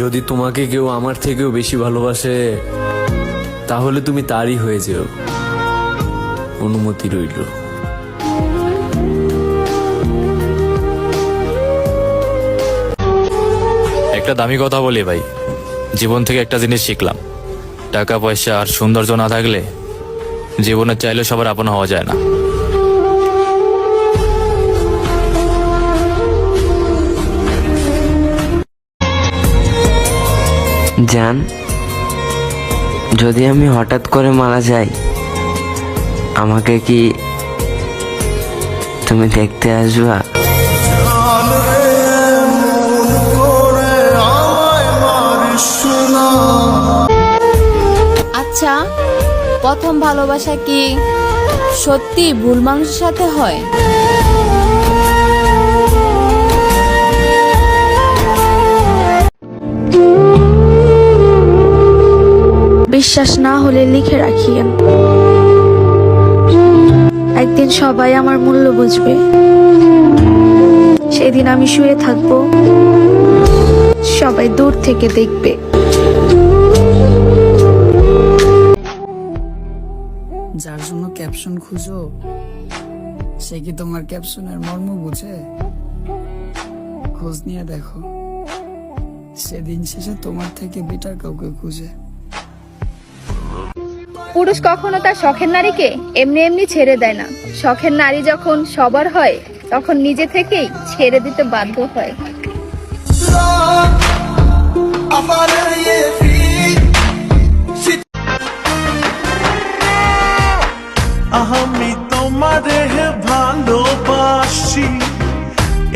যদি তোমাকে কেউ আমার থেকেও বেশি ভালোবাসে তাহলে তুমি তারই হয়ে যেও, অনুমতি রইল। একটা দামি কথা বলি ভাই, জীবন থেকে একটা জিনিস শিখলাম, টাকা পয়সা আর সৌন্দর্য না থাকলে জীবনে চাইলে সবার আপন হওয়া যায় না। জান, যদি আমি হঠাৎ করে মারা যাই আমাকে কি তুমি দেখতে আসবা? আচ্ছা, প্রথম ভালোবাসা কি সত্যি ভুল মানুষের সাথে হয়? বিশ্বাস না হলে লিখে রাখিয়েন, একদিন সবাই আমার মূল্য বুঝবে। সেদিন আমি শুয়ে থাকবো, সবাই দূর থেকে দেখবে। যার জন্য ক্যাপশন খুঁজো সে কি তোমার ক্যাপশনের মর্ম বুঝে? খোঁজ নিয়ে দেখো, সেদিন শেষে তোমার থেকে বেটার কাউকে খুঁজে। পুরুষ কখনো তার শখের নারীকে এমনি এমনি ছেড়ে দেয় না। শখের নারী যখন সবার হয় তখন নিজে থেকেই ছেড়ে দিতে বাধ্য হয়। আমি তোমারে ভালোবাসি,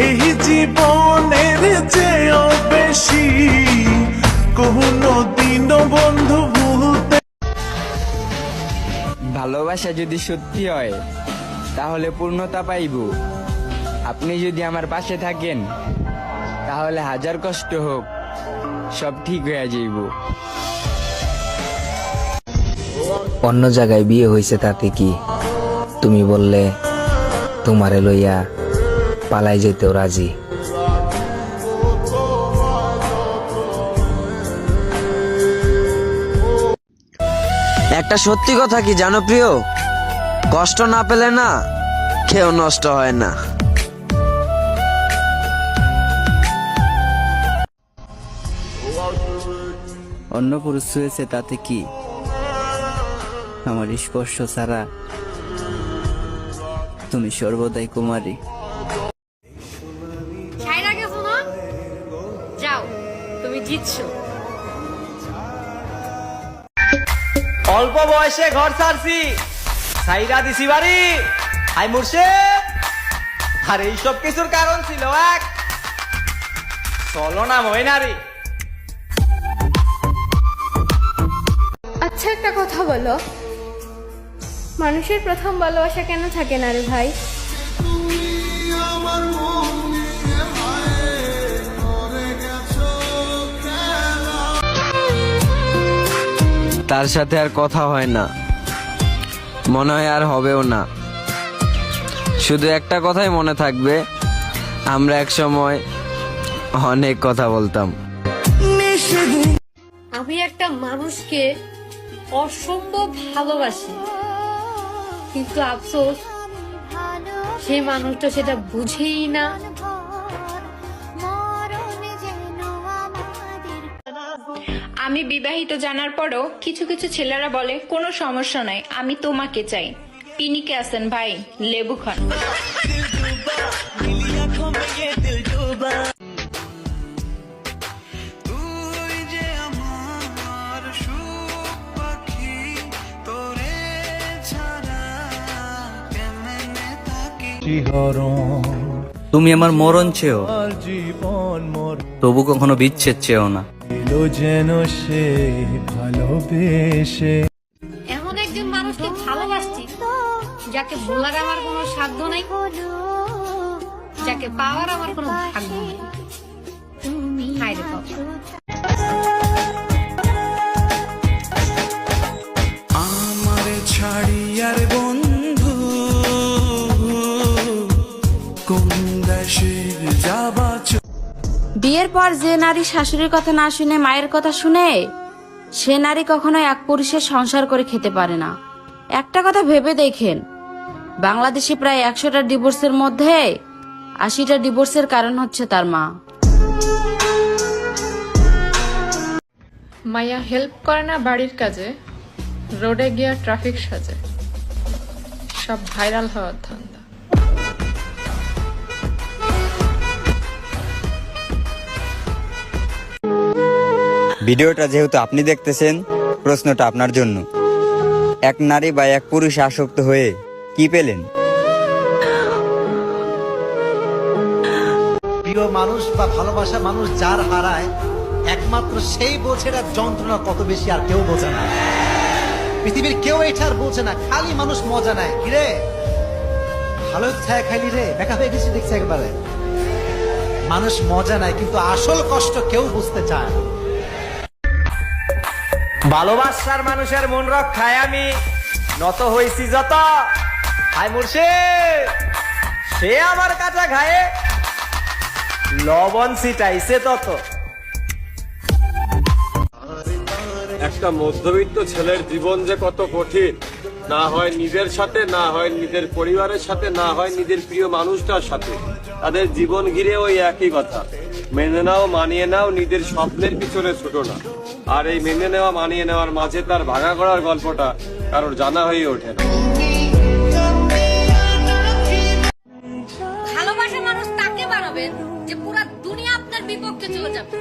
এই জীবনের চেয়েও বেশি, কোনো দিনও বন্ধু ভুলতে। ভালোবাসা যদি সত্যি হয় তাহলে পূর্ণতা পাইব। আপনি যদি আমার পাশে থাকেন তাহলে হাজার কষ্ট হোক সব ঠিক হয়ে যাইব। অন্য জায়গায় বিয়ে হয়েছে তাতে কি? তুমি বললে তোমারে লইয়া পালাই যেতেও রাজি। একটা সত্যি কথা কি জানো প্রিয়, কষ্ট না পেলে না কেউ নষ্ট হয় না। অন্য পুরুষ হয়েছে তাতে কি? আমার স্পর্শ ছাড়া তুমি সর্বদাই কুমারী। যাও, তুমি জিতছো। অল্প বয়সে ঘর ছাড়ছি, সাইরা দিছি বাড়ি, হাই মুর্শে। আর এইসব কিছুর কারণ ছিল এক চলো না মই নারী। আচ্ছা, একটা কথা বলো, মানুষের প্রথম ভালোবাসা কেন থাকে না রে ভাই? তার সাথে আর কথা হয় না, মনে হয় আর হবেও না। শুধু একটা কথাই মনে থাকবে, আমরা এক সময় অনেক কথা বলতাম। আমি একটা মানুষকে অসম্ভব ভালোবাসি, কিন্তু আফসোস সেই মানুষটা সেটা বুঝেই না। আমি বিবাহিত জানার পরও কিছু কিছু ছেলেরা বলে কোনো সমস্যা নাই, আমি তোমাকে চাই। পিনিকে আছেন ভাই, লেবু খান। তুমি আমার মরণ চেয়েও, তবু কখনো বিচ্ছেদ চেয়েও না। যেন সে ভালোবেসে এমন একজন মানুষকে ভালোবাসছি যাকে ভোলার আমার কোনো সাধ্য নাই, যাকে পাওয়ার আমার কোনো ভাগ্য নেই। হায় রে বাবা। আমার ছাড়িয়ার বন্ধু কোন দেশে যাবা। বিয়ের পর যে নারী শাশুড়ির কথা না শুনে মায়ের কথা শুনে, সে নারী কখনো এক পুরুষের সংসার করে খেতে পারে না। একটা কথা ভেবে দেখেন, বাংলাদেশে প্রায় 100টা ডিভোর্সের মধ্যে 80টা ডিভোর্সের কারণ হচ্ছে তার মা। মাইয়া হেল্প করে না বাড়ির কাজে, রোডে গিয়া ট্রাফিক সাজে, সব ভাইরাল হওয়ার ধান্দা। ভিডিওটা যেহেতু আপনি দেখতেছেন, প্রশ্নটা আপনার জন্য। এক নারী বা এক পুরুষে আসক্ত হয়ে কি পেলেন? প্রিয় মানুষ বা ভালোবাসা মানুষ যার হারায়, একমাত্র সেই বোঝে এটার যন্ত্রণা কত বেশি, আর কেউ বোঝে না। পৃথিবীর কেউ এটার বোঝে না, খালি মানুষ মজা নেয়। কিরে ভালো ছায়া খাইলি রে, দেখা হয়ে গেছি দেখছি একবারে। মানুষ মজা নেয়, কিন্তু আসল কষ্ট কেউ বুঝতে চায় না। ভালোবাসার মানুষের মন রক্ষায় আমি নত হইছি যত, হাই মুর্শিদ সে আমার কাছে ঘায়ে লবণ ছিটাইছে তত। একটা মধ্যবিত্ত ছেলের জীবন যে কত কঠিন, না হয় নিজের সাথে, না হয় নিজের পরিবারের সাথে, না হয় নিজের প্রিয় মানুষটার সাথে। তাদের জীবন ঘিরে ওই একই কথা, মেনে নাও, মানিয়ে নাও, নিজের স্বপ্নের পিছনে ছোটো না। আর এই মেনে নেওয়া, মানিয়ে নেওয়ার মাঝে তার ভাঙা করার গল্পটা কারোর জানা হয়ে ওঠে না। ভালোবাসা মানুষ তাকে বানাবেন যে পুরো দুনিয়া আপনার বিপক্ষে চলে যাবে,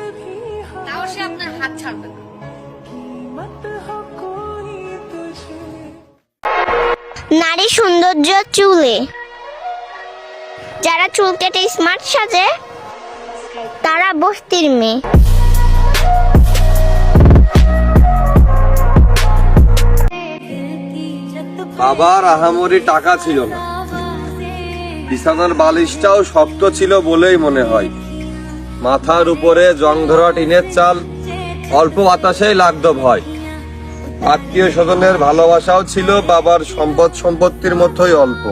তাও সে আপনার হাত ছাড়বে না। নারী সৌন্দর্য চুলে, যারা চুল কেটে স্মার্ট সাজে তারা বস্তির মেয়ে। বাবার আহামরি টাকা ছিল না, বিছানার বালিশটাও শক্ত ছিল বলেই মনে হয়। মাথার উপরে জং ধরা টিনের চাল, অল্প বাতাসেই লাগতো ভয়। আত্মীয় স্বজনের ভালোবাসাও ছিল বাবার সম্পদ সম্পত্তির মতোই অল্প।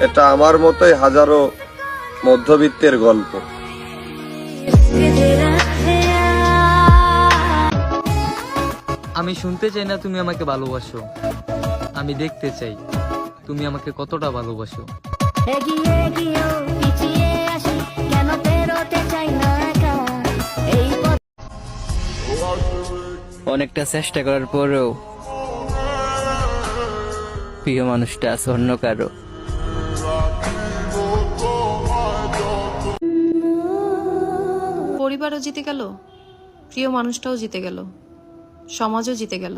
এটা আমার মতোই হাজারো মধ্যবিত্তের গল্প। আমি শুনতে চাই না তুমি আমাকে ভালোবাসো, আমি দেখতে চাই তুমি আমাকে কতটা ভালোবাসো। অনেকটা চেষ্টা করার পরেও প্রিয় মানুষটা আছে অন্য কারো। পরিবারও জিতে গেল, প্রিয় মানুষটাও জিতে গেল, সমাজও জিতে গেল,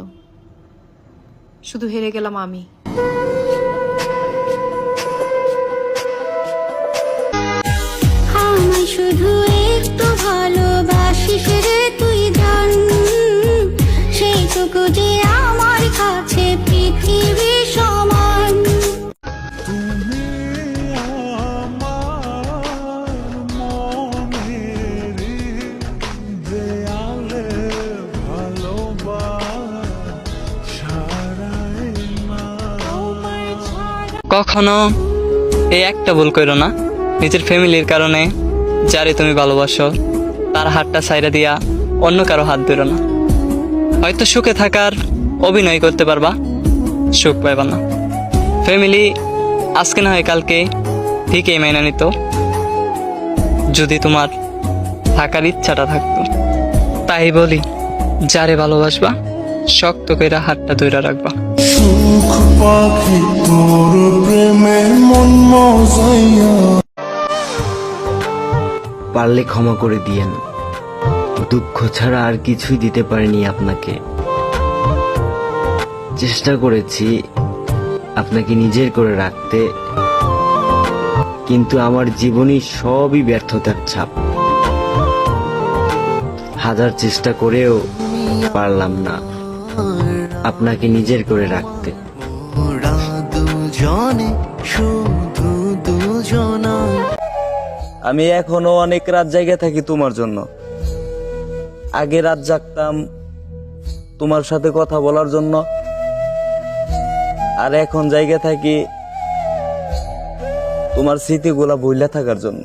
শুধু হেরে গেলাম আমি। আমায় শুধু একটু ভালোবাসিস রে তুই জান, সেইটুকু যে আমার কাছে পৃথিবী সমান। তুমি আমার মনের দেয়ালে ভালোবাসারাই মা। কখনো এই একটা ভুল করো না, নিজের ফ্যামিলির কারণে যারে তুমি ভালোবাসো তার হাতটা ছাইরা দিয়া অন্য কারো হাত ধরো না। হয়তো সুখে থাকার অভিনয় করতে পারবা, সুখ পাইবা না। ফ্যামিলি আজকে না হয় কালকে ঠিকই মেনে নিত, যদি তোমার থাকার ইচ্ছাটা থাকতো। তাই বলি, যারে ভালোবাসবা শক্ত কইরা হাতটা ধইরা রাখবা। সুখ পাখি তোর প্রেমে মন মজাইয়া। পারলে ক্ষমা করে দিয়েন, দুঃখ ছাড়া আর কিছুই দিতে পারিনি আপনাকে। চেষ্টা করেছি আপনাকে নিজের করে রাখতে, কিন্তু আমার জীবনই সবই ব্যর্থতার ছাপ। হাজার চেষ্টা করেও পারলাম না আপনাকে নিজের করে রাখতে। আমি এখনো অনেক রাত জায়গা থাকি তোমার জন্য। আগে রাত জাগতাম তোমার সাথে কথা বলার জন্য, আর এখন জায়গা থাকি তোমার স্মৃতিগুলা ভুলে থাকার জন্য।